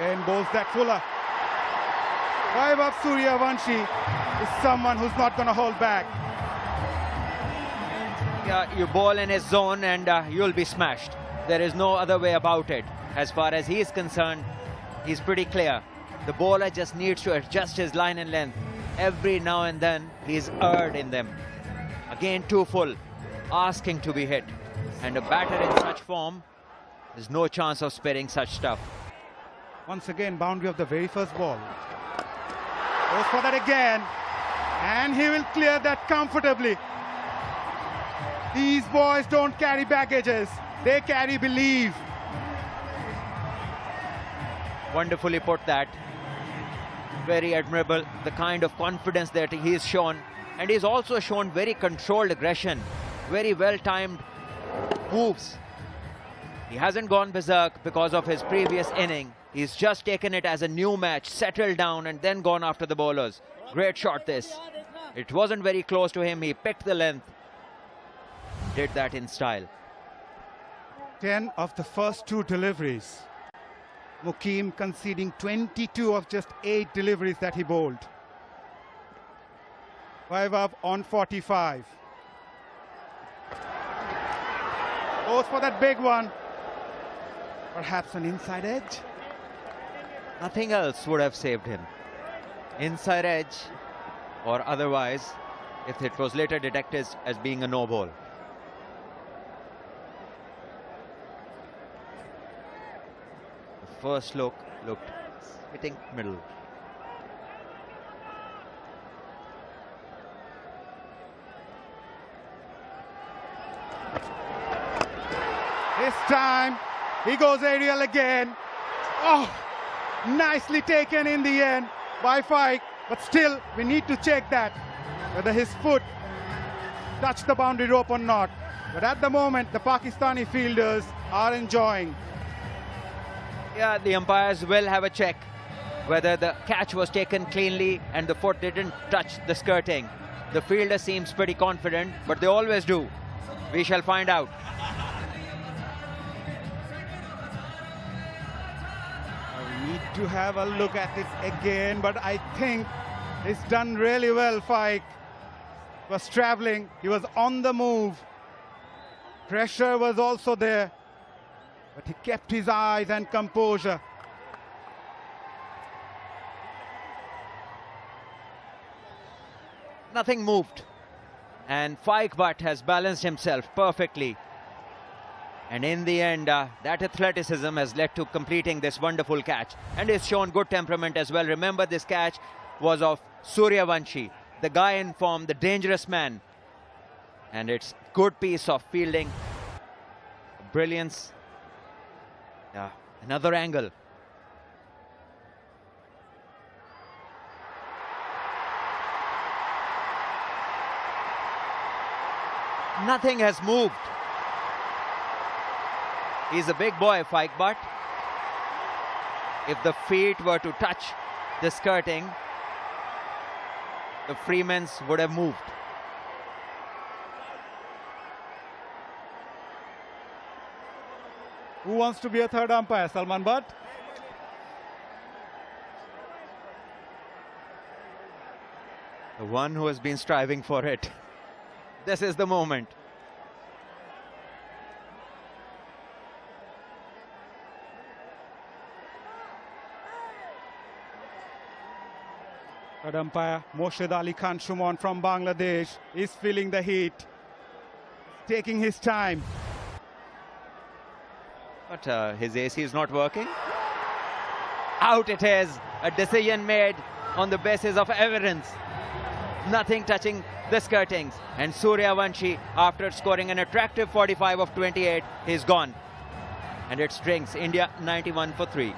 Then bowls that fuller. Vaibhav Suryavanshi is someone who's not going to hold back. Yeah, you bowl in his zone and you'll be smashed. There is no other way about it. As far as he is concerned, he's pretty clear. The bowler just needs to adjust his line and length. Every now and then, he's erred in them. Again, too full, asking to be hit. And a batter in such form, there's no chance of sparing such stuff. Once again, boundary of the very first ball. Goes for that again. And he will clear that comfortably. These boys don't carry baggages. They carry belief. Wonderfully put that. Very admirable, the kind of confidence that he's shown. And he's also shown very controlled aggression. Very well-timed moves. He hasn't gone berserk because of his previous inning. He's just taken it as a new match, settled down and then gone after the bowlers. Great shot this. It wasn't very close to him. He picked the length. Did that in style. 10 of the first 2 deliveries. Mukim conceding 22 of just 8 deliveries that he bowled. Vaibhav on 45. Goes for that big one. Perhaps an inside edge. Nothing else would have saved him. Inside edge or otherwise, if it was later detected as being a no ball. The first look looked hitting middle. This time, he goes aerial again. Oh, nicely taken in the end by Faik. But still, we need to check that, whether his foot touched the boundary rope or not. But at the moment, the Pakistani fielders are enjoying. Yeah, the umpires will have a check whether the catch was taken cleanly and the foot didn't touch the skirting. The fielder seems pretty confident, but they always do. We shall find out. We need to have a look at it again, but I think it's done really well. Faik was traveling, he was on the move. Pressure was also there, but he kept his eyes and composure. Nothing moved. And Faik Butt has balanced himself perfectly. And in the end, that athleticism has led to completing this wonderful catch. And he's shown good temperament as well. Remember, this catch was of Suryavanshi, the guy in form, the dangerous man. And it's good piece of fielding. Brilliance. Yeah, another angle. Nothing has moved. He's a big boy, Faik Butt. If the feet were to touch the skirting, the Freemans would have moved. Who wants to be a third umpire? Salman Butt? The one who has been striving for it. This is the moment. Third umpire Morshed Ali Khan Shuman from Bangladesh is feeling the heat, taking his time. But his AC is not working. Out it is. A decision made on the basis of evidence. Nothing touching the skirtings. And Suryavanshi, after scoring an attractive 45 of 28, he's gone. And it strings India 91 for 3.